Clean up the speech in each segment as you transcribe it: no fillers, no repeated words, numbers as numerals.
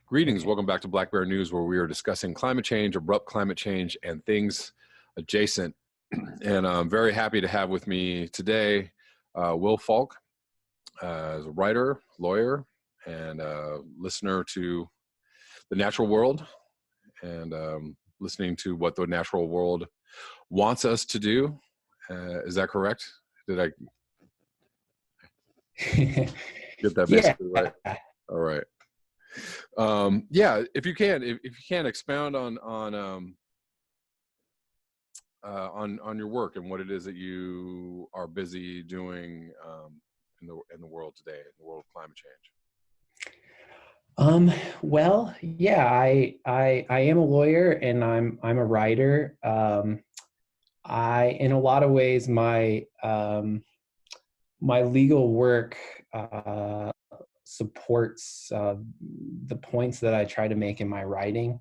Greetings, welcome back to Black Bear News, where we are discussing climate change, abrupt climate change, and things adjacent. And I'm very happy to have with me today Will Falk, as a writer, lawyer, and listener to the natural world, and listening to what the natural world wants us to do. Is that correct? Did I get that basically right? All right. Yeah, if you can expound on your work and what it is that you are busy doing in the world today, in the world of climate change. Well, yeah, I am a lawyer and I'm a writer. In a lot of ways, my legal work supports the points that I try to make in my writing.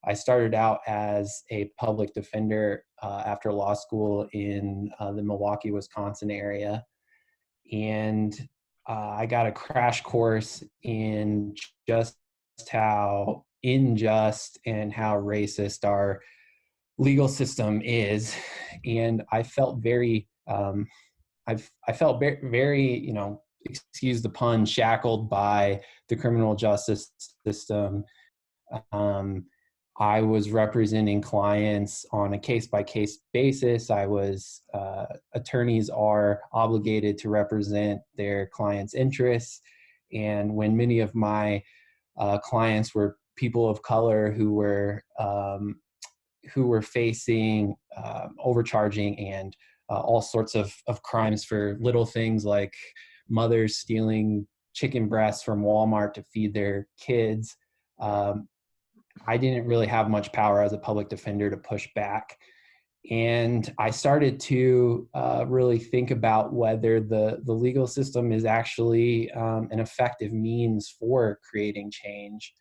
I started out as a public defender after law school in the Milwaukee, Wisconsin area. And I got a crash course in just how unjust and how racist our legal system is. And I felt very, very, excuse the pun, shackled by the criminal justice system. I was representing clients on a case-by-case basis. Attorneys are obligated to represent their clients' interests. And when many of my clients were people of color who were facing overcharging and all sorts of crimes for little things like mothers stealing chicken breasts from Walmart to feed their kids, I didn't really have much power as a public defender to push back. And I started to really think about whether the legal system is actually an effective means for creating change.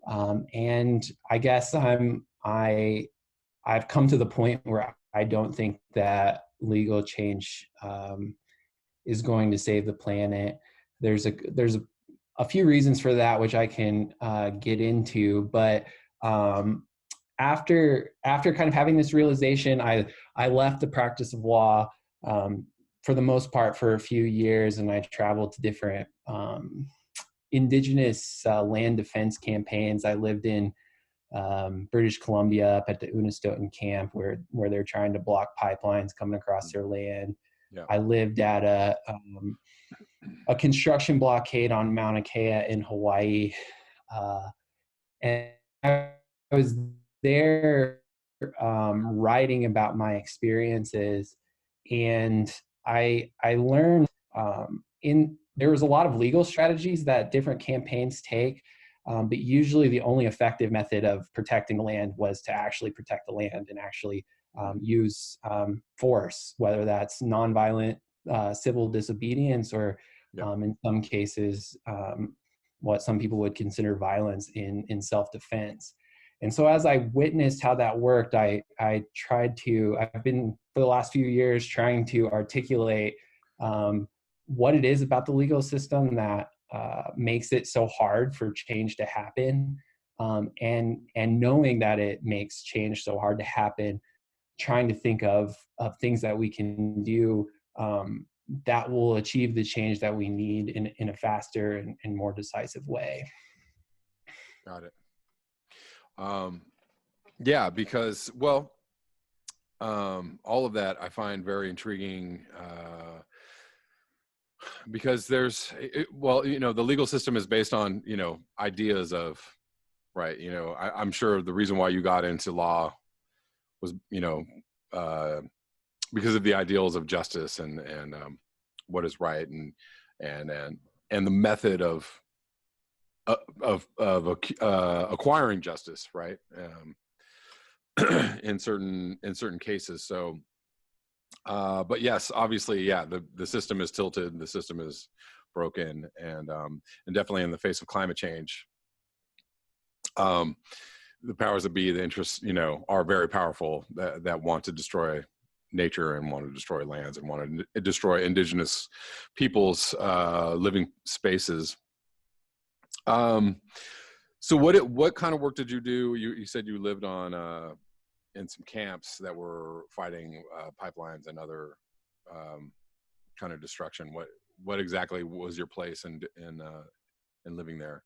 And I guess I've come to the point where I don't think that legal change is going to save the planet. There's a few reasons for that, which I can get into, but after kind of having this realization, I left the practice of law for the most part for a few years, and I traveled to different indigenous land defense campaigns. I lived in British Columbia up at the Unistoten camp where they're trying to block pipelines coming across their land. Yeah. I lived at a construction blockade on Mauna Kea in Hawaii. And I was there writing about my experiences, and I learned there was a lot of legal strategies that different campaigns take, but usually the only effective method of protecting the land was to actually protect the land and actually use force, whether that's nonviolent civil disobedience or in some cases, what some people would consider violence in self-defense. And so as I witnessed how that worked, I've been for the last few years trying to articulate what it is about the legal system that makes it so hard for change to happen. And knowing that it makes change so hard to happen, trying to think of things that we can do that will achieve the change that we need in a faster and more decisive way. Got it. Yeah, because, well, all of that I find very intriguing because the legal system is based on, ideas of, right. I'm sure the reason why you got into law was, because of the ideals of justice and what is right and the method of acquiring justice, right? In certain cases. So, but yes, obviously, yeah, the system is tilted, the system is broken, and definitely in the face of climate change, the powers that be, the interests, are very powerful that want to destroy nature and want to destroy lands and want to destroy indigenous people's living spaces. So what kind of work did you do? You said you lived on in some camps that were fighting pipelines and other kind of destruction. What exactly was your place in living there?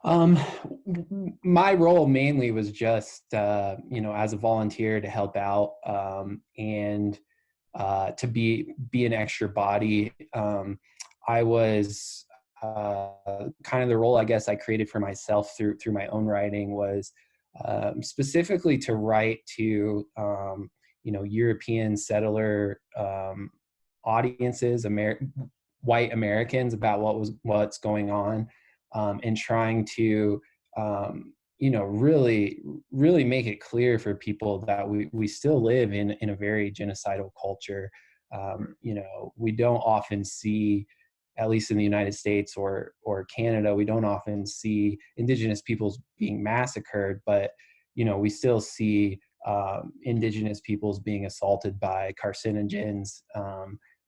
My role mainly was just as a volunteer to help out, and to be an extra body. I was kind of the role I guess I created for myself through my own writing was specifically to write to European settler audiences, white Americans, about what's going on, and trying to really make it clear for people that we still live in a very genocidal culture. We don't often see, at least in the United States or Canada, we don't often see indigenous peoples being massacred, but we still see indigenous peoples being assaulted by carcinogens.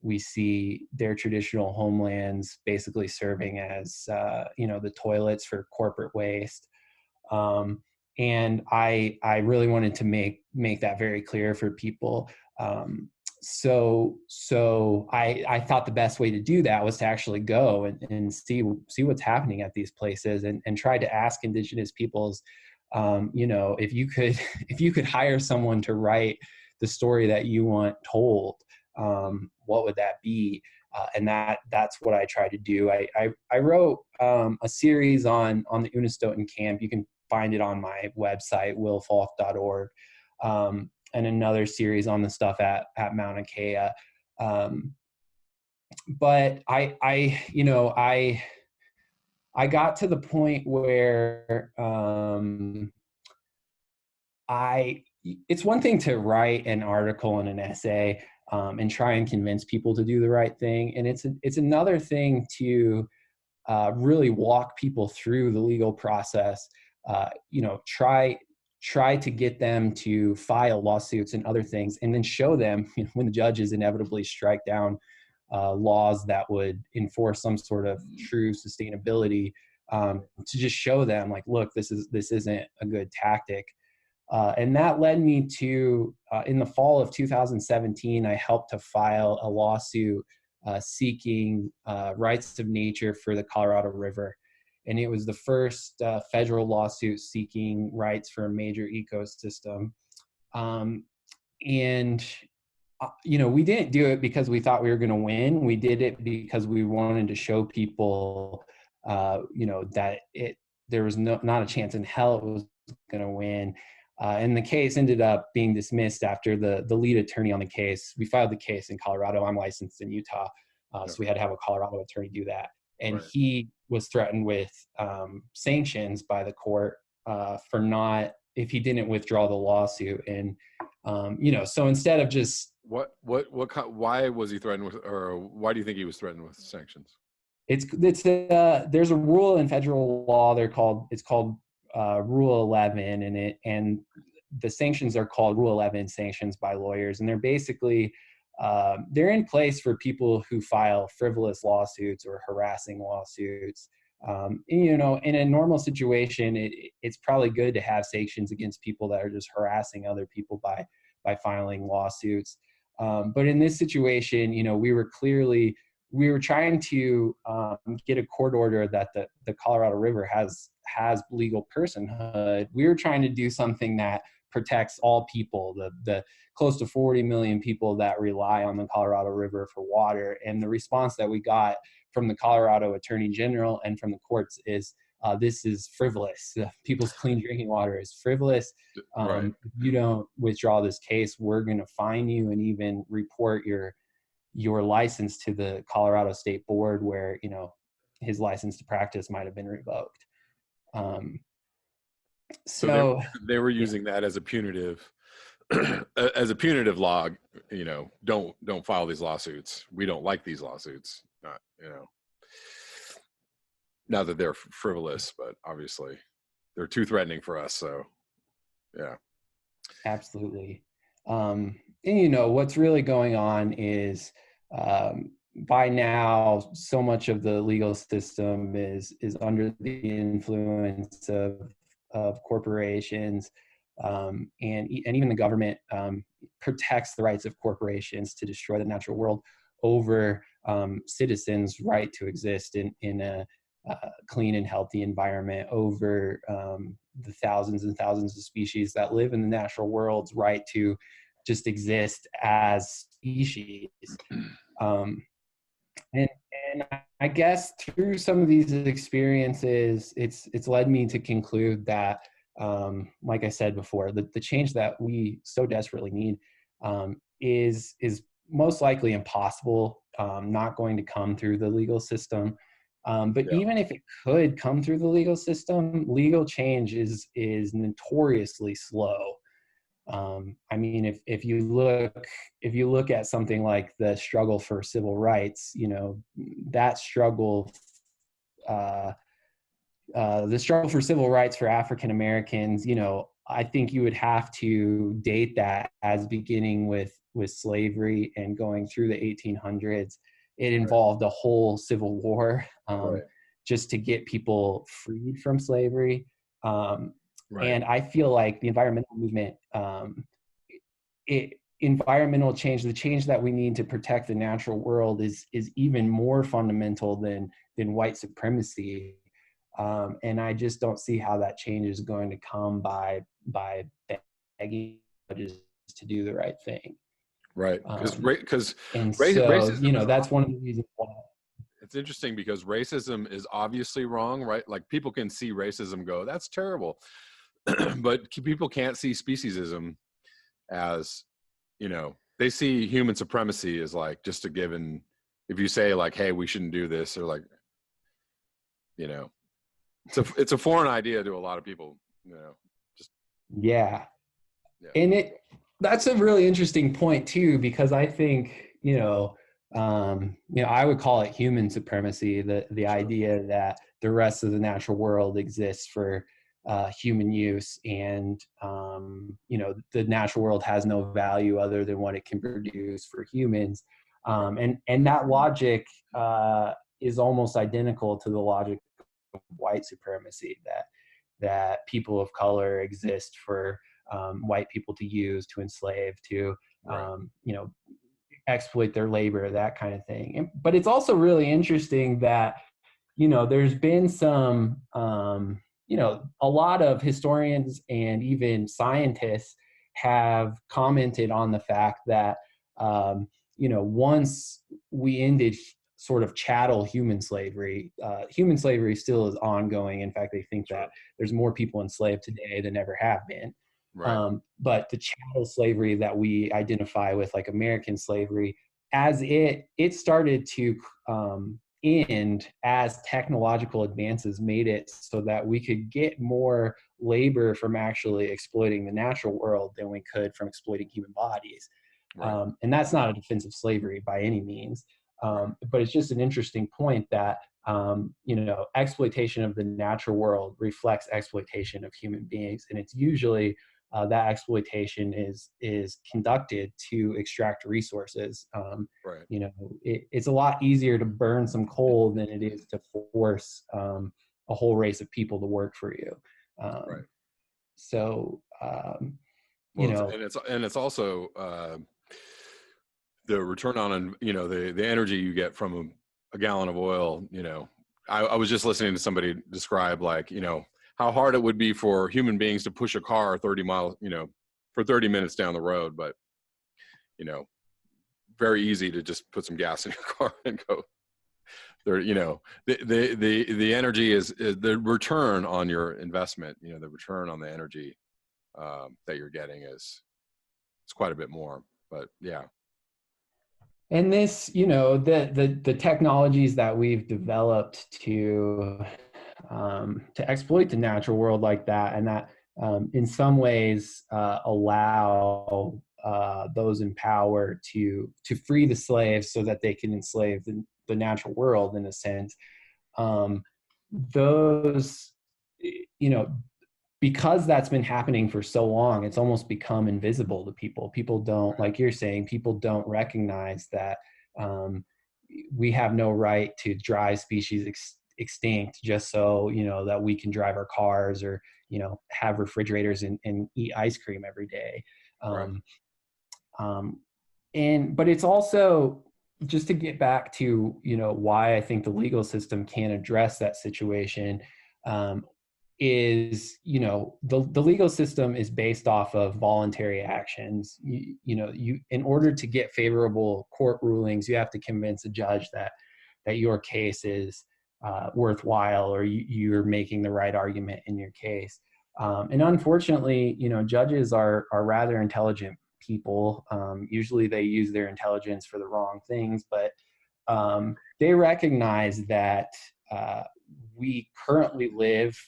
We see their traditional homelands basically serving as the toilets for corporate waste. And I really wanted to make that very clear for people. So I thought the best way to do that was to actually go and see what's happening at these places, and try to ask indigenous peoples, if you could hire someone to write the story that you want told, what would that be? And that's what I try to do. I wrote a series on the Unistoten camp. You can find it on my website, willfalk.org. And another series on the stuff at Mauna Kea. But I got to the point where it's one thing to write an article and an essay, and try and convince people to do the right thing, and it's another thing to really walk people through the legal process. Try to get them to file lawsuits and other things, and then show them, when the judges inevitably strike down laws that would enforce some sort of true sustainability, to just show them, like, look, this isn't a good tactic. And that led me to, in the fall of 2017, I helped to file a lawsuit seeking rights of nature for the Colorado River. And it was the first federal lawsuit seeking rights for a major ecosystem. And we didn't do it because we thought we were going to win. We did it because we wanted to show people, that there was not a chance in hell it was going to win. And the case ended up being dismissed after the lead attorney on the case. We filed the case in Colorado. I'm licensed in Utah, so we had to have a Colorado attorney do that. And Right. he was threatened with sanctions by the court for not, if he didn't withdraw the lawsuit. And so instead of just why was he threatened with, or why do you think he was threatened with sanctions? There's a rule in federal law. It's called Rule 11, and the sanctions are called Rule 11 sanctions by lawyers, and they're basically they're in place for people who file frivolous lawsuits or harassing lawsuits. In a normal situation, it's probably good to have sanctions against people that are just harassing other people by filing lawsuits. But in this situation, we were trying to get a court order that the Colorado River has legal personhood. We were trying to do something that protects all people, the close to 40 million people that rely on the Colorado River for water. And the response that we got from the Colorado Attorney General and from the courts is, this is frivolous. People's clean drinking water is frivolous. Right. If you don't withdraw this case, we're going to fine you and even report your license to the Colorado State Board, where his license to practice might have been revoked. So they were using that as a punitive log. Don't file these lawsuits. We don't like these lawsuits. Not that they're frivolous, but obviously they're too threatening for us. So yeah, absolutely. And what's really going on is by now, so much of the legal system is under the influence of corporations, and even the government protects the rights of corporations to destroy the natural world over citizens' right to exist in a clean and healthy environment, over the thousands and thousands of species that live in the natural world's right to just exist as species. And I guess through some of these experiences, it's led me to conclude that, like I said before, the change that we so desperately need is most likely impossible, not going to come through the legal system. But even if it could come through the legal system, legal change is notoriously slow. I mean, if you look at something like the struggle for civil rights, you know, that struggle, the struggle for civil rights for African Americans, you know, I think you would have to date that as beginning with slavery and going through the 1800s. It involved a whole civil war just to get people freed from slavery. And I feel like the environmental movement, environmental change, the change that we need to protect the natural world is even more fundamental than white supremacy. And I just don't see how that change is going to come by begging judges to do the right thing. Right. Because and so, racism, you know, that's one of the reasons why. It's interesting because racism is obviously wrong, right? Like people can see racism, go, that's terrible. But people can't see speciesism as, you know, they see human supremacy as like just a given. If you say like, hey, we shouldn't do this, or like, you know, it's a foreign idea to a lot of people, you know. Just And that's a really interesting point too, because I think, you know, I would call it human supremacy, the idea that the rest of the natural world exists for human use, and you know, the natural world has no value other than what it can produce for humans, and that logic is almost identical to the logic of white supremacy, that people of color exist for white people to use, to enslave, to you know, exploit their labor, that kind of thing. But it's also really interesting that, you know, there's been some, you know, a lot of historians and even scientists have commented on the fact that, you know, once we ended sort of chattel human slavery still is ongoing. In fact, they think that there's more people enslaved today than ever have been. But the chattel slavery that we identify with, like American slavery, as it started to end as technological advances made it so that we could get more labor from actually exploiting the natural world than we could from exploiting human bodies. And that's not a defense of slavery by any means. But it's just an interesting point that, you know, exploitation of the natural world reflects exploitation of human beings. And it's usually that exploitation is conducted to extract resources. You know, it's a lot easier to burn some coal than it is to force a whole race of people to work for you. So, you know, and it's also the return on, you know, the energy you get from a gallon of oil. You know, I was just listening to somebody describe, like, you know, how hard it would be for human beings to push a car 30 miles, you know, for 30 minutes down the road. But, you know, very easy to just put some gas in your car and go there. You know, the energy is the return on your investment, you know, the return on the energy that you're getting is quite a bit more. But yeah. And this, you know, the technologies that we've developed to exploit the natural world like that, and that in some ways allow those in power to free the slaves so that they can enslave the natural world, in a sense. Those, you know, because that's been happening for so long, it's almost become invisible to people. People don't, like you're saying, people don't recognize that, we have no right to drive species extinct just so, that we can drive our cars or, have refrigerators and eat ice cream every day. Right. But it's also, just to get back to, why I think the legal system can't address that situation, is, the legal system is based off of voluntary actions. You in order to get favorable court rulings, you have to convince a judge that your case is worthwhile, or you're making the right argument in your case. And unfortunately, judges are rather intelligent people. Usually they use their intelligence for the wrong things, but they recognize that we currently live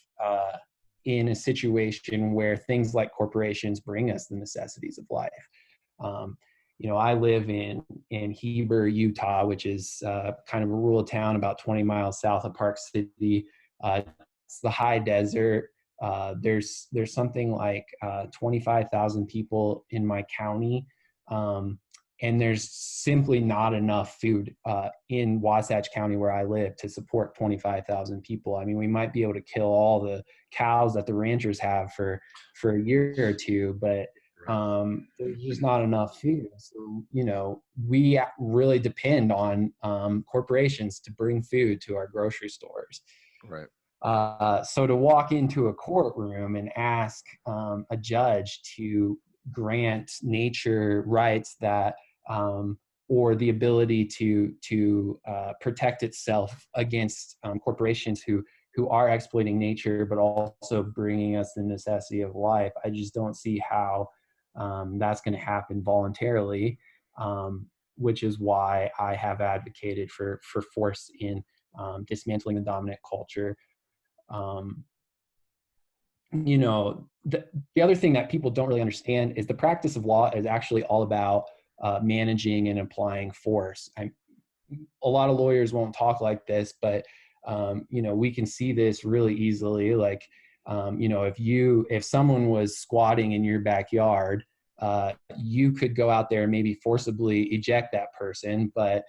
in a situation where things like corporations bring us the necessities of life. I live in Heber, Utah, which is kind of a rural town about 20 miles south of Park City. It's the high desert. There's something like 25,000 people in my county. And there's simply not enough food in Wasatch County where I live to support 25,000 people. I mean, we might be able to kill all the cows that the ranchers have for a year or two, but there's just not enough food. So, we really depend on corporations to bring food to our grocery stores. Right. So to walk into a courtroom and ask a judge to grant nature rights that, or the ability to protect itself against corporations who are exploiting nature, but also bringing us the necessity of life, I just don't see how that's going to happen voluntarily, which is why I have advocated for force in dismantling the dominant culture. The other thing that people don't really understand is the practice of law is actually all about managing and applying force. A lot of lawyers won't talk like this, but we can see this really easily. Like, if someone was squatting in your backyard, you could go out there and maybe forcibly eject that person, but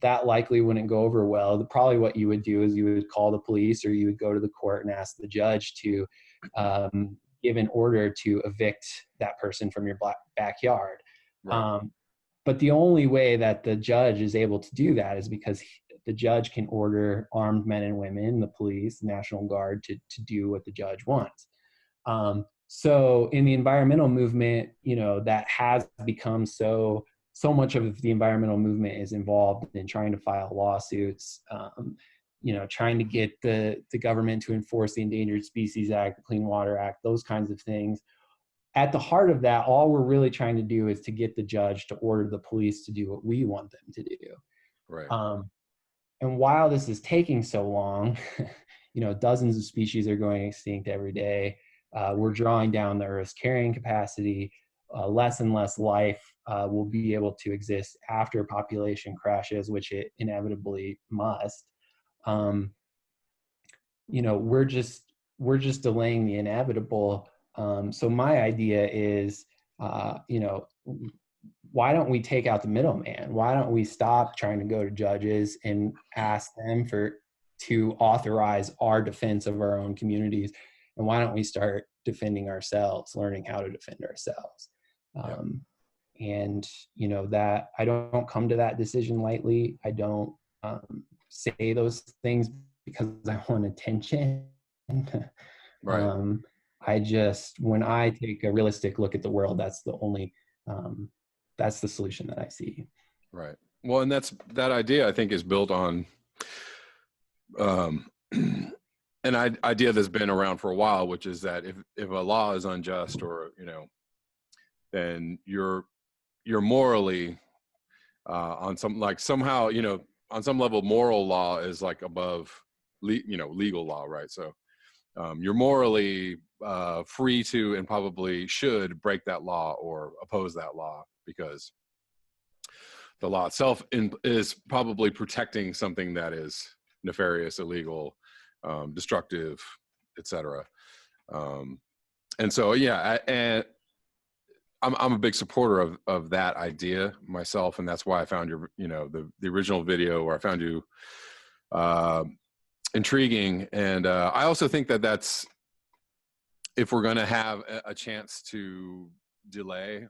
that likely wouldn't go over well. Probably what you would do is you would call the police, or you would go to the court and ask the judge to give an order to evict that person from your backyard. Right. But the only way that the judge is able to do that is because the judge can order armed men and women, the police, the National Guard, to do what the judge wants. So in the environmental movement, that has become so much of the environmental movement is involved in trying to file lawsuits, trying to get the government to enforce the Endangered Species Act, the Clean Water Act, those kinds of things. At the heart of that, all we're really trying to do is to get the judge to order the police to do what we want them to do. Right. And while this is taking so long, dozens of species are going extinct every day. We're drawing down the Earth's carrying capacity. Less and less life will be able to exist after population crashes, which it inevitably must. We're just delaying the inevitable. So my idea is, why don't we take out the middleman? Why don't we stop trying to go to judges and ask them to authorize our defense of our own communities? And why don't we start defending ourselves, learning how to defend ourselves? And that I don't come to that decision lightly. I don't say those things because I want attention. Right. When I take a realistic look at the world, that's the solution that I see. Right. Well, and that idea, I think, is built on an idea that's been around for a while, which is that if a law is unjust, or then you're morally on some, like, somehow, on some level, moral law is like above legal law, right? So you're morally free to, and probably should, break that law or oppose that law, because the law itself is probably protecting something that is nefarious, illegal, destructive, etc. And so, yeah, and I'm a big supporter of that idea myself, and that's why I found your, the original video where I found you intriguing. And I also think that that's, if we're going to have a chance to delay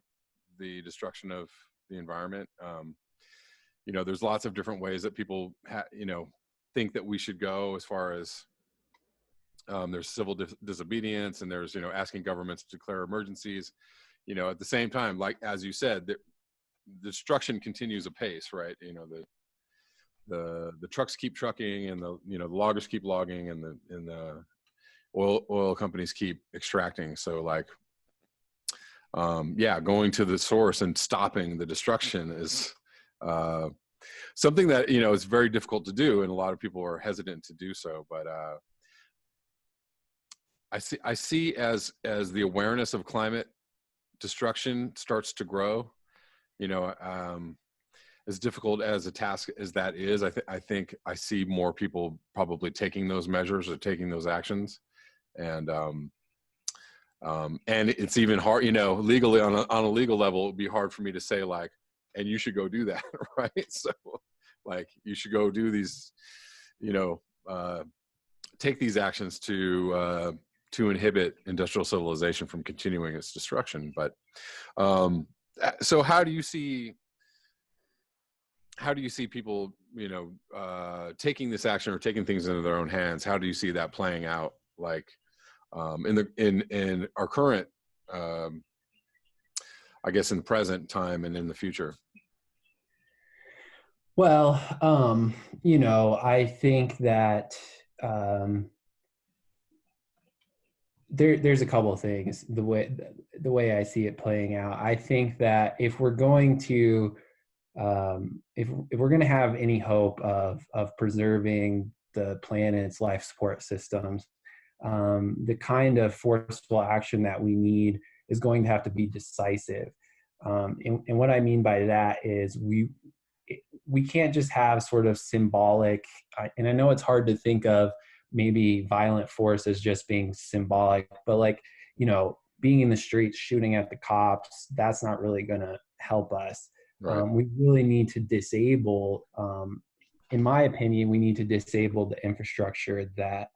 the destruction of the environment, there's lots of different ways that people think that we should go, as far as there's civil disobedience, and there's asking governments to declare emergencies. At the same time, like as you said, the destruction continues apace, right? The trucks keep trucking, and the loggers keep logging, and the oil companies keep extracting. So like, going to the source and stopping the destruction is something that is very difficult to do, and a lot of people are hesitant to do so. But I see as the awareness of climate destruction starts to grow, as difficult as a task as that is, I think I see more people probably taking those measures or taking those actions. And it's even hard, legally, on a legal level, it'd be hard for me to say, like, and you should go do that, right? So like, you should go do these, take these actions to inhibit industrial civilization from continuing its destruction. But so how do you see people, taking this action or taking things into their own hands? How do you see that playing out, like in our current, I guess, in the present time and in the future? Well, I think that there's a couple of things, the way I see it playing out. I think that if we're going to if we're going to have any hope of preserving the planet's life support systems, the kind of forceful action that we need is going to have to be decisive. And what I mean by that is we can't just have sort of symbolic, and I know it's hard to think of maybe violent force as just being symbolic, but like, being in the streets shooting at the cops, that's not really going to help us. Right. We really need to disable, in my opinion, we need to disable the infrastructure that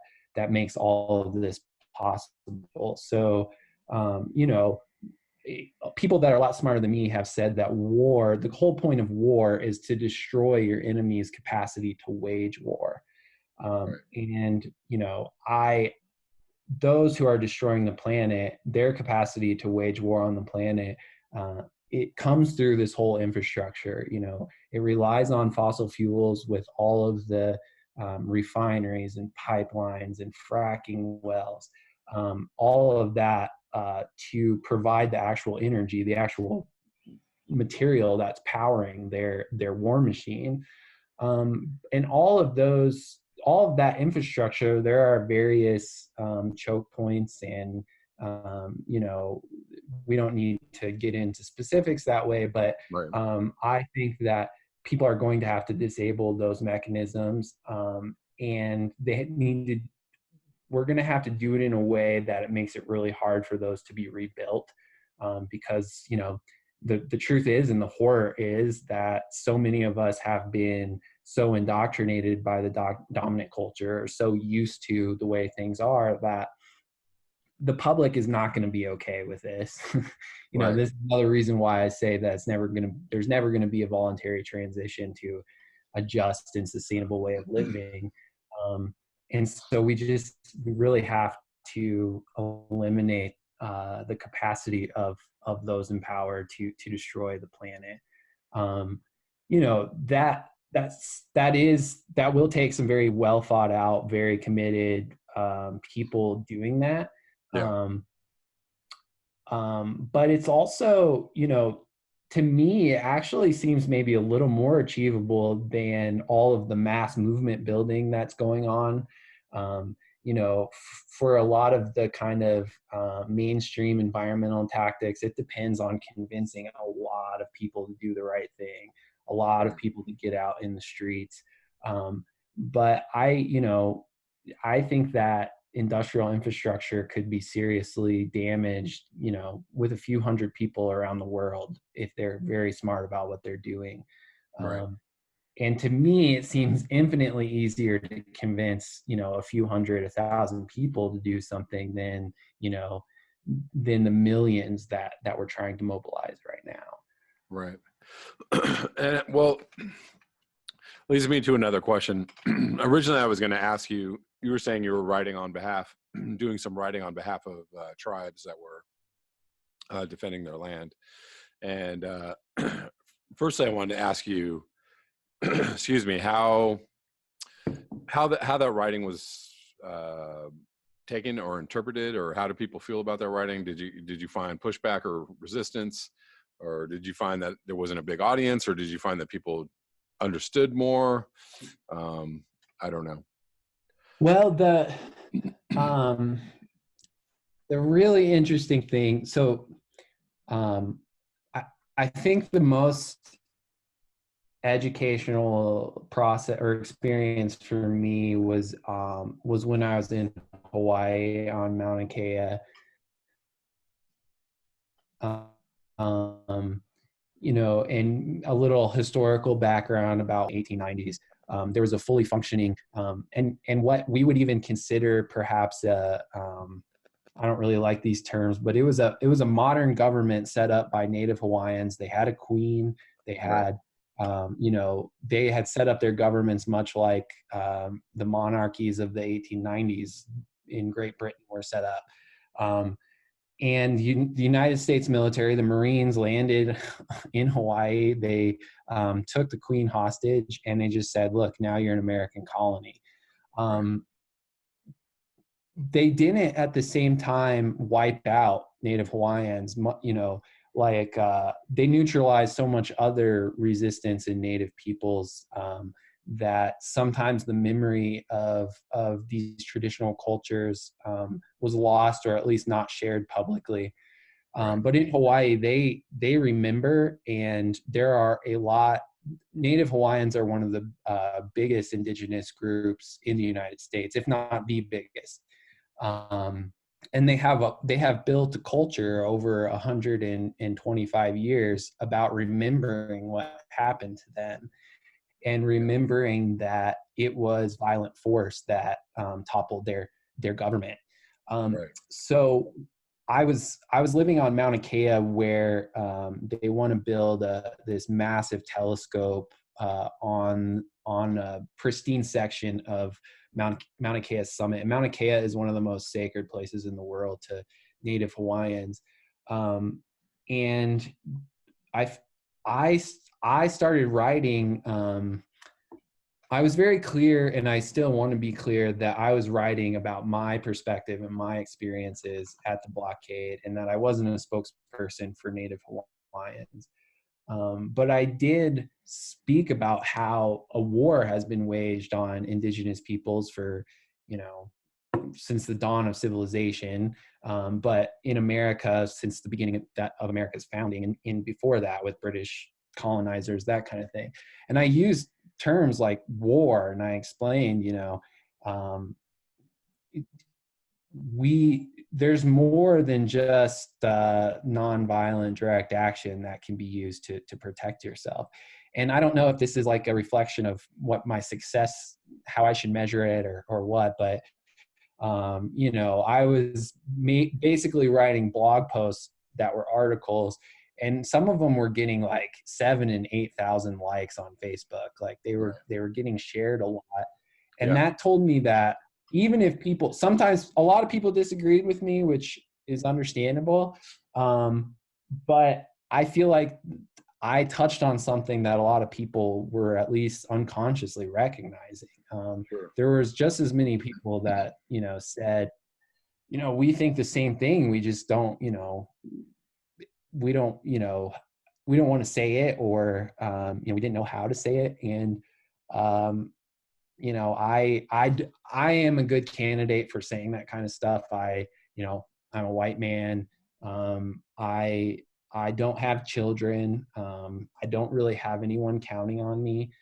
makes all of this possible. So, people that are a lot smarter than me have said that the whole point of war is to destroy your enemy's capacity to wage war. Right. And, those who are destroying the planet, their capacity to wage war on the planet, it comes through this whole infrastructure. It relies on fossil fuels with all of the refineries and pipelines and fracking wells, all of that to provide the actual energy, the actual material that's powering their war machine. And all of that infrastructure, there are various choke points, and we don't need to get into specifics that way, but Right. I think that people are going to have to disable those mechanisms, and we're going to have to do it in a way that it makes it really hard for those to be rebuilt, because the truth is, and the horror is, that so many of us have been so indoctrinated by the dominant culture, or so used to the way things are, that the public is not going to be okay with this. Right. This is another reason why I say that there's never going to be a voluntary transition to a just and sustainable way of living. And so we really have to eliminate the capacity of those in power to destroy the planet. That will take some very well thought out, very committed people doing that. Yeah. But it's also, to me, it actually seems maybe a little more achievable than all of the mass movement building that's going on. For a lot of the kind of mainstream environmental tactics, it depends on convincing a lot of people to do the right thing, a lot of people to get out in the streets. But I think that industrial infrastructure could be seriously damaged, with a few hundred people around the world if they're very smart about what they're doing. Right. And to me, it seems infinitely easier to convince, a few hundred, 1,000 people to do something than the millions that we're trying to mobilize right now. Right. And well, leads me to another question. Originally, I was going to ask you, you were saying you were doing some writing on behalf of tribes that were defending their land. And firstly, I wanted to ask you, excuse me, how that writing was taken or interpreted, or how do people feel about their writing? Did you find pushback or resistance, or did you find that there wasn't a big audience, or did you find that people understood more? I don't know. Well, the really interesting thing. So, I think the most educational process or experience for me was when I was in Hawaii on Mauna Kea. And a little historical background about 1890s. There was a fully functioning and what we would even consider perhaps I don't really like these terms, but it was a modern government set up by Native Hawaiians. They had a queen. They had they had set up their governments much like the monarchies of the 1890s in Great Britain were set up. And the United States military, the Marines, landed in Hawaii. They took the queen hostage, and they just said, look, now you're an American colony. They didn't at the same time wipe out Native Hawaiians, they neutralized so much other resistance in Native peoples that sometimes the memory of these traditional cultures was lost, or at least not shared publicly. But in Hawaii, they remember, and there are a lot. Native Hawaiians are one of the biggest indigenous groups in the United States, if not the biggest. And they have built a culture over 125 years about remembering what happened to them, and remembering that it was violent force that toppled their government. So I was living on Mauna Kea, where they want to build this massive telescope on a pristine section of Mauna Kea summit. And Mauna Kea is one of the most sacred places in the world to Native Hawaiians. And I started writing. I was very clear, and I still want to be clear, that I was writing about my perspective and my experiences at the blockade, and that I wasn't a spokesperson for Native Hawaiians. But I did speak about how a war has been waged on indigenous peoples for, since the dawn of civilization, but in America since the beginning of America's founding, and before that with British colonizers, that kind of thing. And I used terms like war, and I explained, there's more than just nonviolent direct action that can be used to protect yourself. And I don't know if this is like a reflection of what my success, how I should measure it, or what, but I was basically writing blog posts that were articles, and some of them were getting like 7,000 and 8,000 likes on Facebook. Like they were getting shared a lot. And that told me that even if sometimes a lot of people disagreed with me, which is understandable. But I feel like I touched on something that a lot of people were at least unconsciously recognizing. There was just as many people that, said, we think the same thing. We just don't, we don't want to say it, or, we didn't know how to say it. And, I am a good candidate for saying that kind of stuff. I'm a white man. I don't have children. I don't really have anyone counting on me.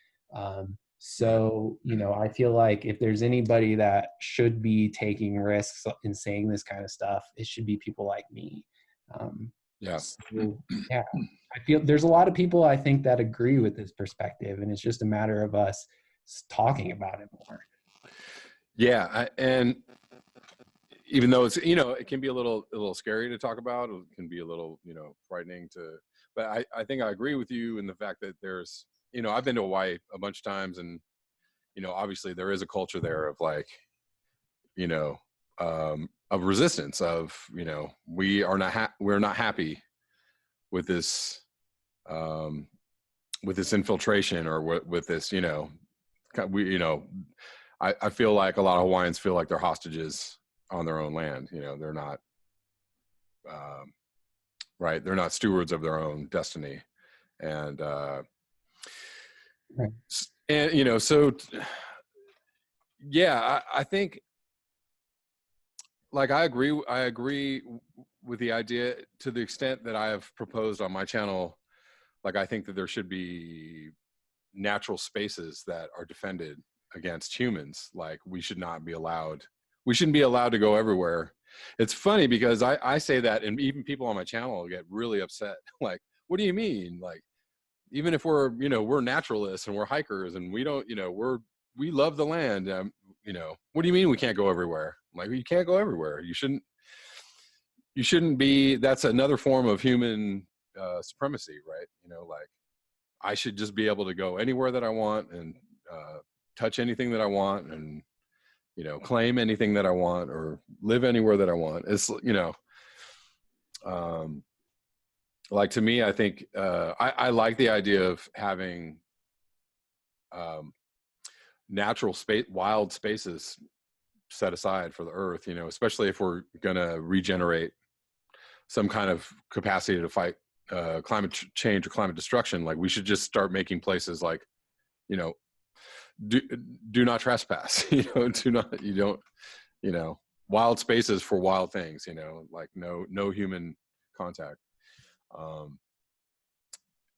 So, I feel like if there's anybody that should be taking risks in saying this kind of stuff, it should be people like me. So, yeah, I feel there's a lot of people I think that agree with this perspective, and it's just a matter of us talking about it more. Yeah, and even though it's, it can be a little scary to talk about, it can be a little, frightening to, but I think I agree with you in the fact that there's, I've been to Hawaii a bunch of times, and, obviously there is a culture there of like, of resistance of, we're not happy with this, infiltration, or with this, I feel like a lot of Hawaiians feel like they're hostages on their own land. They're not, right. They're not stewards of their own destiny. And, right. and, so yeah, I think, like, I agree with the idea to the extent that I have proposed on my channel. Like, I think that there should be natural spaces that are defended against humans. Like, we shouldn't be allowed to go everywhere. It's funny because I say that, and even people on my channel get really upset. Like, what do you mean? Like, even if we're, we're naturalists and we're hikers and we don't, we love the land. What do you mean we can't go everywhere? I'm like, you can't go everywhere. You shouldn't be. That's another form of human supremacy, right? Like, I should just be able to go anywhere that I want, and touch anything that I want, and, claim anything that I want, or live anywhere that I want. It's, like, to me, I think I like the idea of having natural space, wild spaces set aside for the earth, especially if we're going to regenerate some kind of capacity to fight climate change or climate destruction. Like, we should just start making places like, do not trespass, wild spaces for wild things, like no human contact.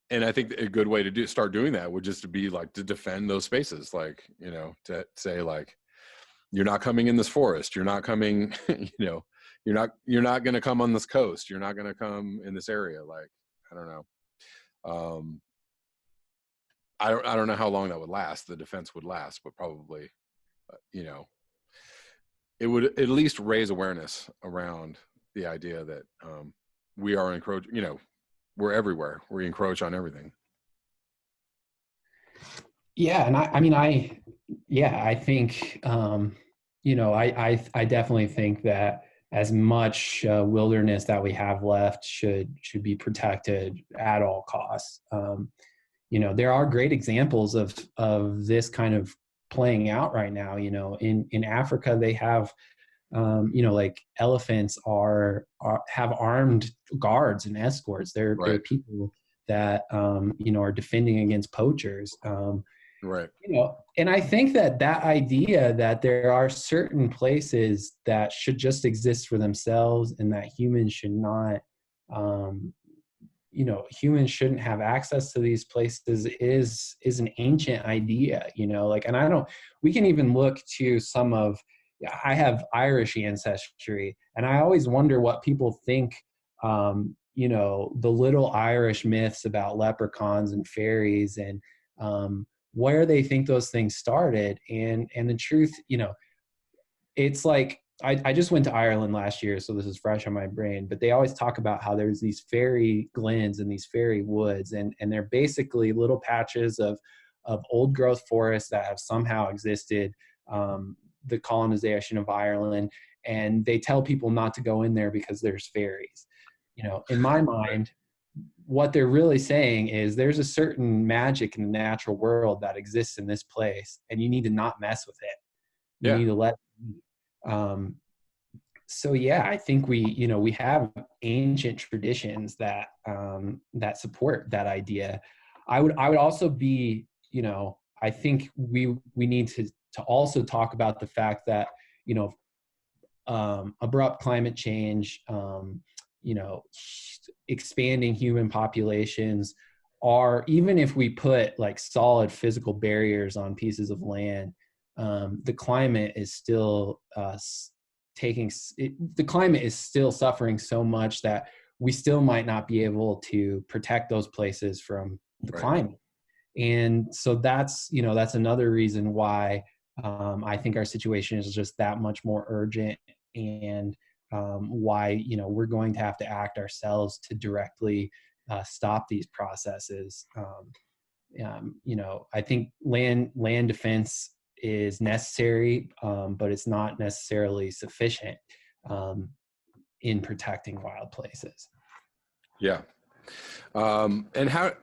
And I think a good way to start doing that would just to be like to defend those spaces, like, to say, like, you're not coming in this forest, you're not coming, you're not going to come on this coast, you're not going to come in this area. Like, I don't know. I don't know how long that would last. The defense would last, but probably, it would at least raise awareness around the idea that we are encroaching. We're everywhere. We encroach on everything. Yeah, and I mean, I think, I definitely think that as much wilderness that we have left should be protected at all costs. There are great examples of this kind of playing out right now. In Africa, they have, like elephants have armed guards and escorts. They're people that are defending against poachers. Right. And I think that idea that there are certain places that should just exist for themselves, and that humans should not, humans shouldn't have access to these places is an ancient idea, and we can even look to I have Irish ancestry, and I always wonder what people think, the little Irish myths about leprechauns and fairies, and where they think those things started. And the truth, it's like, I just went to Ireland last year, so this is fresh on my brain, but they always talk about how there's these fairy glens and these fairy woods, and they're basically little patches of old growth forests that have somehow existed, the colonization of Ireland, and they tell people not to go in there because there's fairies. In my mind, what they're really saying is there's a certain magic in the natural world that exists in this place, and you need to not mess with it. You need to let it be. So yeah, I think we have ancient traditions that that support that idea. I would also be, I think we need to also talk about the fact that, abrupt climate change, expanding human populations, are, even if we put like solid physical barriers on pieces of land, the climate is still the climate is still suffering so much that we still might not be able to protect those places from the climate. And so that's another reason why I think our situation is just that much more urgent, and why we're going to have to act ourselves to directly stop these processes. I think land defense is necessary, but it's not necessarily sufficient in protecting wild places. Yeah. And how,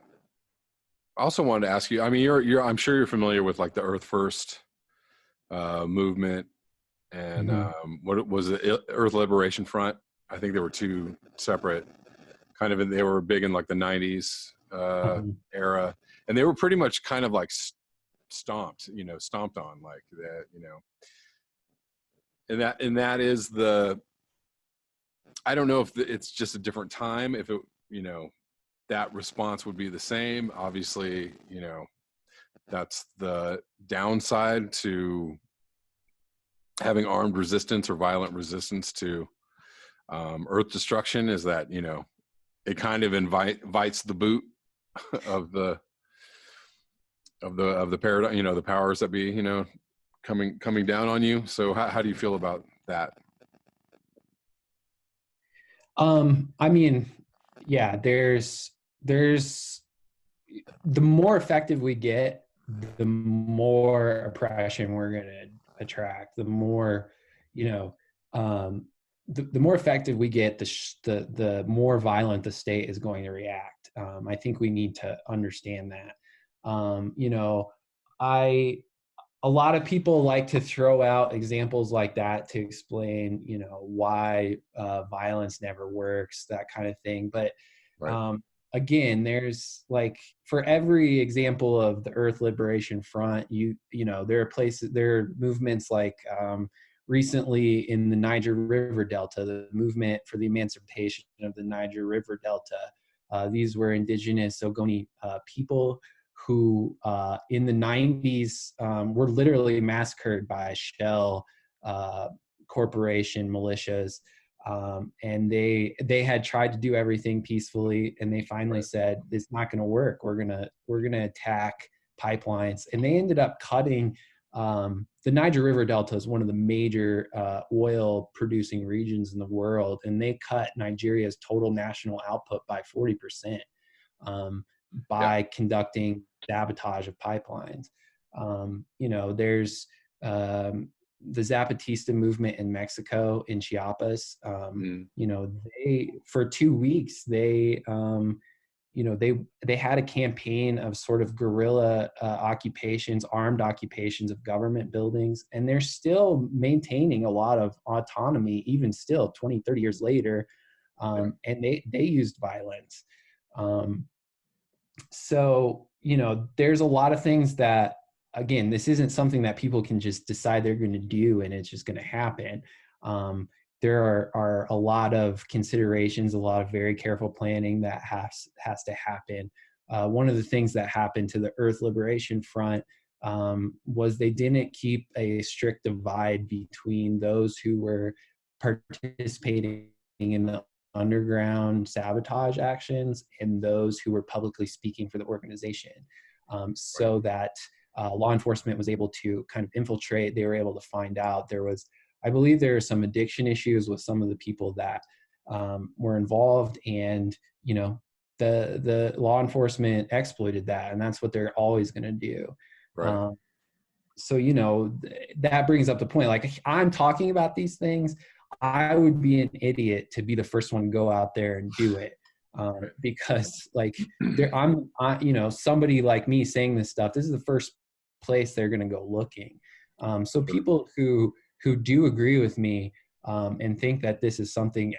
I also wanted to ask you, I mean, I'm sure you're familiar with like the Earth First movement and what was the Earth Liberation Front? I think there were two separate kind of, they were big in like the 90s era, and they were pretty much kind of like stomped on like that, and that is I don't know if it's just a different time, if it, that response would be the same. Obviously, that's the downside to having armed resistance or violent resistance to Earth destruction, is that, it kind of invites the boot of the paradigm, the powers that be, coming down on you. So how do you feel about that? I mean, yeah, there's the more effective we get, the more oppression we're going to attract. The more, the more effective we get, the more violent the state is going to react. I think we need to understand that. A lot of people like to throw out examples like that to explain, why violence never works, that kind of thing. But again, there's like, for every example of the Earth Liberation Front, there are movements like recently in the Niger River Delta, the movement for the emancipation of the Niger River Delta. These were indigenous Ogoni people who in the 90s were literally massacred by Shell corporation militias. And they had tried to do everything peacefully, and they finally said, it's not going to work. We're going to attack pipelines. And they ended up cutting the Niger River Delta is one of the major oil producing regions in the world. And they cut Nigeria's total national output by 40%. By conducting sabotage of pipelines. There's the Zapatista movement in Mexico, in Chiapas. They, for 2 weeks, they had a campaign of sort of guerrilla occupations, armed occupations of government buildings, and they're still maintaining a lot of autonomy, even still 20, 30 years later. And they used violence. So, there's a lot of things that, again, this isn't something that people can just decide they're going to do and it's just going to happen. There are a lot of considerations, a lot of very careful planning that has to happen. One of the things that happened to the Earth Liberation Front was they didn't keep a strict divide between those who were participating in the underground sabotage actions and those who were publicly speaking for the organization, so that law enforcement was able to kind of infiltrate. They were able to find out I believe there are some addiction issues with some of the people that were involved, and the law enforcement exploited that, and that's what they're always going to do. So that brings up the point, like, I'm talking about these things, I would be an idiot to be the first one to go out there and do it, because like somebody like me saying this stuff, this is the first place they're going to go looking. So people who do agree with me and think that this is something,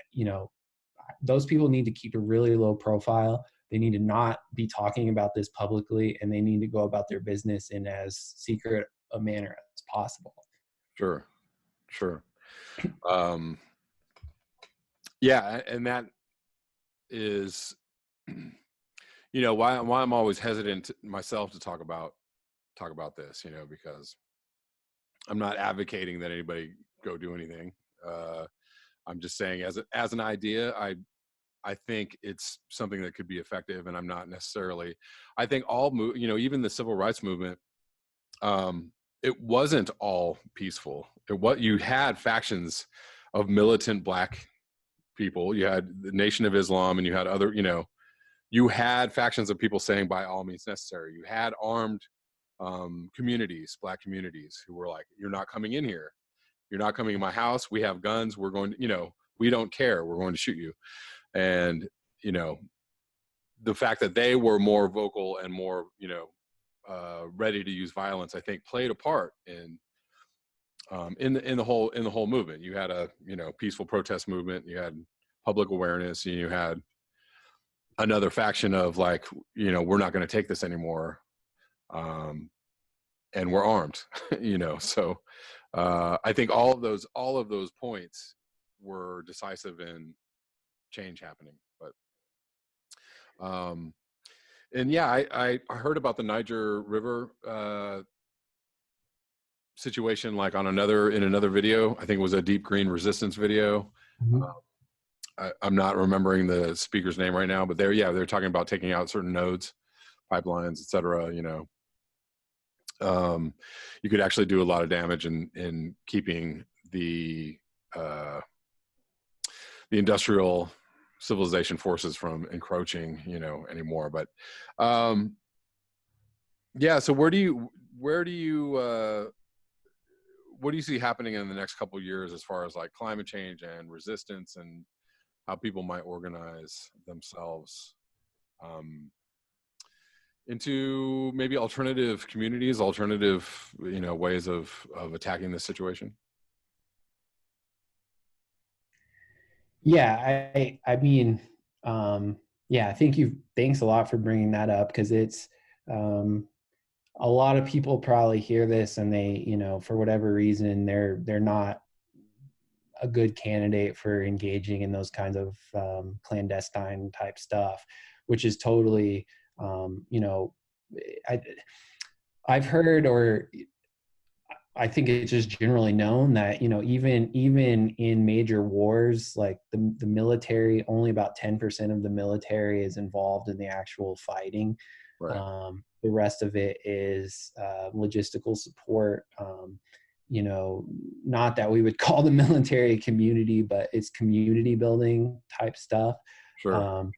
those people need to keep a really low profile. They need to not be talking about this publicly, and they need to go about their business in as secret a manner as possible. Sure. Yeah, and that is, why I'm always hesitant myself to talk about this, because I'm not advocating that anybody go do anything. I'm just saying, as an idea, I think it's something that could be effective, and I'm not necessarily. I think even the civil rights movement, it wasn't all peaceful. You had factions of militant Black people. You had the Nation of Islam, and you had other, you had factions of people saying by all means necessary. You had armed communities, Black communities, who were like, "You're not coming in here. You're not coming in my house. We have guns. We're going to, we don't care. We're going to shoot you." And, the fact that they were more vocal and more, ready to use violence, I think played a part in the whole movement. You had a, peaceful protest movement, you had public awareness, and you had another faction of like, we're not going to take this anymore. And we're armed, so I think all of those points were decisive in change happening. But and yeah, I heard about the Niger River situation, like in another video. I think it was a Deep Green Resistance video. Mm-hmm. I'm not remembering the speaker's name right now, but they're talking about taking out certain nodes, pipelines, et cetera. You could actually do a lot of damage in keeping the industrial civilization forces from encroaching, anymore. But so what do you see happening in the next couple of years as far as like climate change and resistance, and how people might organize themselves into maybe alternative communities, alternative, ways of attacking this situation? Yeah, I mean, thanks a lot for bringing that up, because it's, a lot of people probably hear this and they, for whatever reason, they're not a good candidate for engaging in those kinds of clandestine type stuff, which is totally, I've heard, or I think it's just generally known that, even in major wars, like the military, only about 10% of the military is involved in the actual fighting. Right. The rest of it is logistical support. Not that we would call the military a community, but it's community building type stuff. Sure.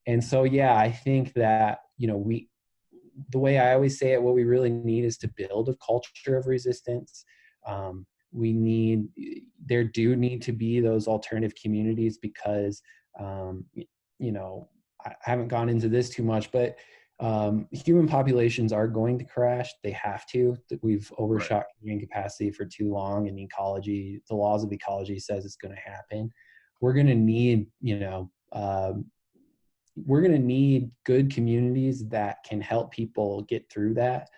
And so, I think that, the way I always say it, what we really need is to build a culture of resistance. There do need to be those alternative communities, because, I haven't gone into this too much, but human populations are going to crash. They have to. We've overshot carrying capacity for too long, and ecology, the laws of ecology says it's going to happen. We're going to need, we're going to need good communities that can help people get through that.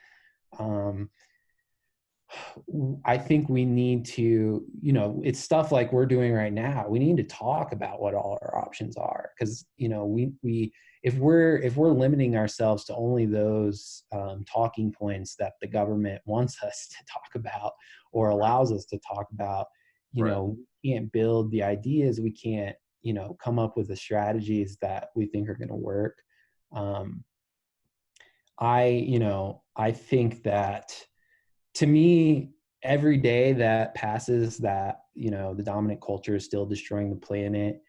I think we need to, it's stuff like we're doing right now. We need to talk about what all our options are, because, if we're limiting ourselves to only those talking points that the government wants us to talk about or allows us to talk about, we can't build the ideas. We can't, come up with the strategies that we think are going to work. I think that, to me, every day that passes that, the dominant culture is still destroying the planet,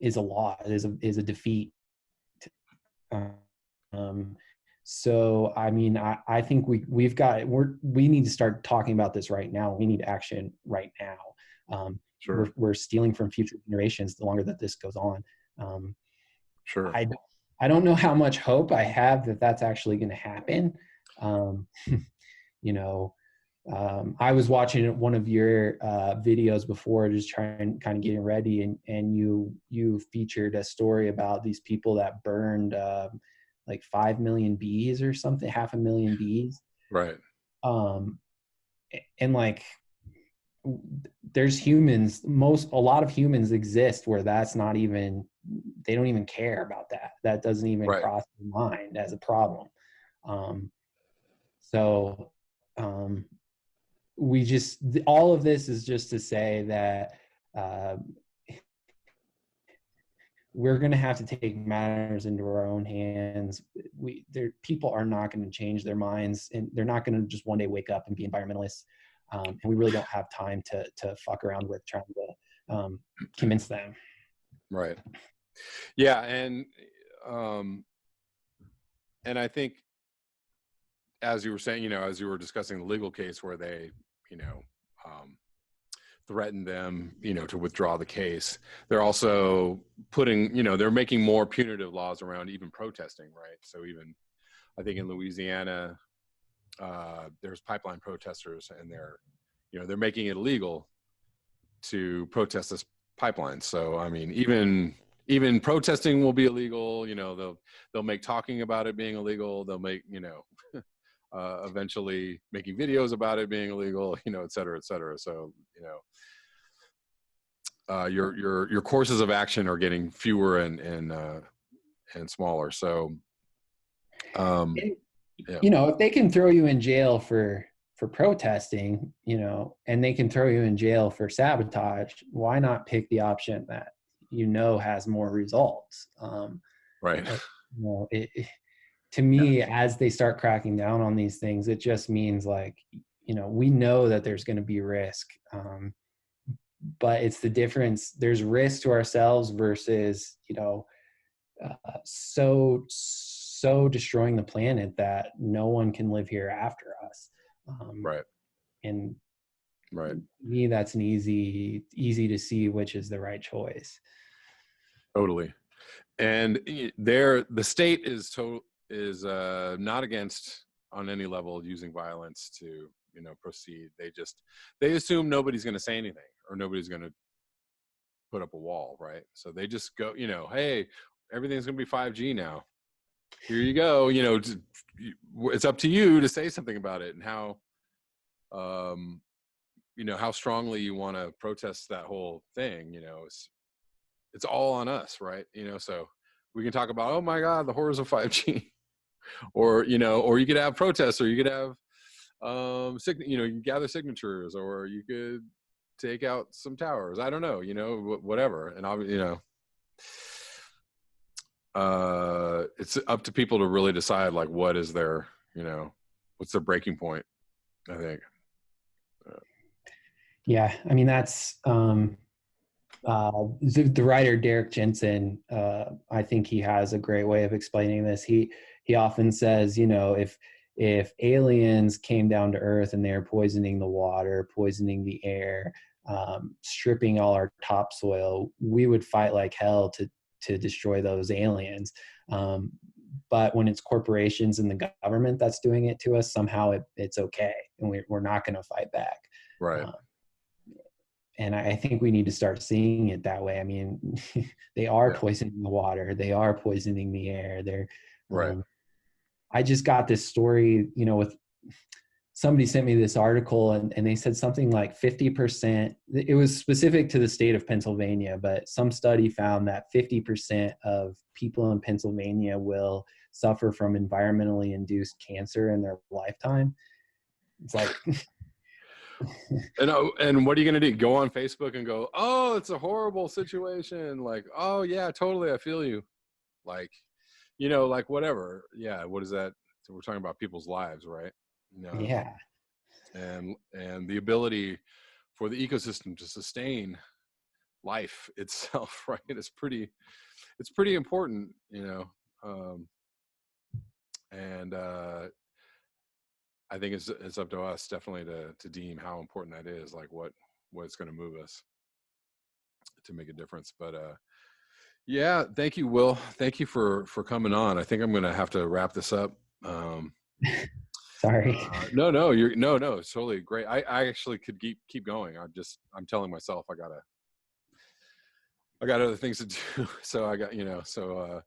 is a loss, is a defeat. So, I mean, I think we need to start talking about this right now. We need action right now. Sure. We're stealing from future generations the longer that this goes on. Sure. I don't know how much hope I have that that's actually going to happen. I was watching one of your videos before, just trying, kind of getting ready, and you featured a story about these people that burned like 5 million bees or something, 500,000 bees. Right. And like, there's a lot of humans exist where that's not even they don't even care about that. That doesn't even cross their mind as a problem. So we just, all of this is just to say that we're going to have to take matters into our own hands. People are not going to change their minds, and they're not going to just one day wake up and be environmentalists. And we really don't have time to fuck around with trying to convince them. Right. Yeah. And I think, as you were saying, you know, as you were discussing the legal case where they, you know, threatened them, you know, to withdraw the case, they're also putting, you know, they're making more punitive laws around even protesting, right? So even, I think in Louisiana, there's pipeline protesters, and they're making it illegal to protest this pipeline. So, I mean, even protesting will be illegal. You know, they'll make talking about it being illegal. They'll make, you know, eventually making videos about it being illegal, you know, et cetera, et cetera. So, you know, your courses of action are getting fewer and smaller. So, you know, if they can throw you in jail for protesting, you know, and they can throw you in jail for sabotage, why not pick the option that, you know, has more results? Right. You know, to me, as they start cracking down on these things, it just means, like, you know, we know that there's going to be risk, but it's the difference. There's risk to ourselves versus, you know, so destroying the planet that no one can live here after us. Right. And right. To me, that's an easy to see which is the right choice. Totally. And the state is not against, on any level, using violence to, you know, proceed. They assume nobody's going to say anything, or nobody's going to put up a wall, right? So they just go, you know, hey, everything's going to be 5G now. Here you go. You know, it's up to you to say something about it, and how, you know, how strongly you want to protest that whole thing. You know, it's all on us, right? You know, so we can talk about, oh my God, the horrors of 5G, or, you know, or you could have protests, or you could have, you know, you can gather signatures, or you could take out some towers. I don't know, you know, whatever. And I'll, you know, it's up to people to really decide, like, what is their, you know, what's their breaking point, I think. Yeah, I mean, that's the writer Derek Jensen. I think he has a great way of explaining this. He often says, you know, if aliens came down to Earth and they're poisoning the water, poisoning the air, stripping all our topsoil, we would fight like hell to destroy those aliens. But when it's corporations and the government that's doing it to us, somehow it's okay, and we're not going to fight back. Right. And I think we need to start seeing it that way. I mean, they are poisoning the water. They are poisoning the air. Right. I just got this story, you know, with somebody sent me this article, and they said something like 50%, it was specific to the state of Pennsylvania, but some study found that 50% of people in Pennsylvania will suffer from environmentally induced cancer in their lifetime. It's like, and what are you going to do? Go on Facebook and go, oh, it's a horrible situation. Like, oh yeah, totally, I feel you. Like, you know, like, whatever. Yeah. What is that? So we're talking about people's lives, right? Yeah. And the ability for the ecosystem to sustain life itself, right? It's pretty important, you know. And I think it's up to us, definitely, to deem how important that is, like what's going to move us to make a difference. But yeah, thank you, Will. Thank you for coming on. I think I'm going to have to wrap this up. Sorry. No, it's totally great. I actually could keep going. I'm telling myself I got other things to do. So I got, you know, so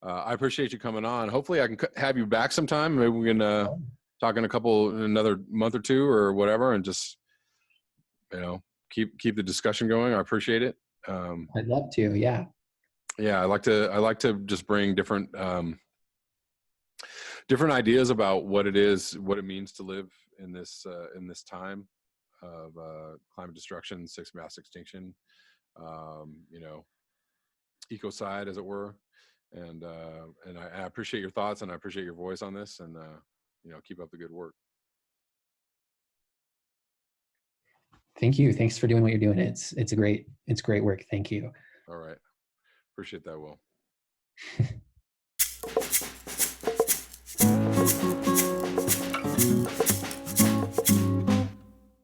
I appreciate you coming on. Hopefully I can have you back sometime. Maybe we can talk in another month or two or whatever, and just, you know, keep the discussion going. I appreciate it. I'd love to. Yeah. Yeah, I like to just bring different ideas about what it means to live in this time of climate destruction, sixth mass extinction, you know, ecocide, as it were. And I appreciate your thoughts, and I appreciate your voice on this, and you know, keep up the good work. Thank you. Thanks for doing what you're doing. It's great work. Thank you. All right, appreciate that, Will.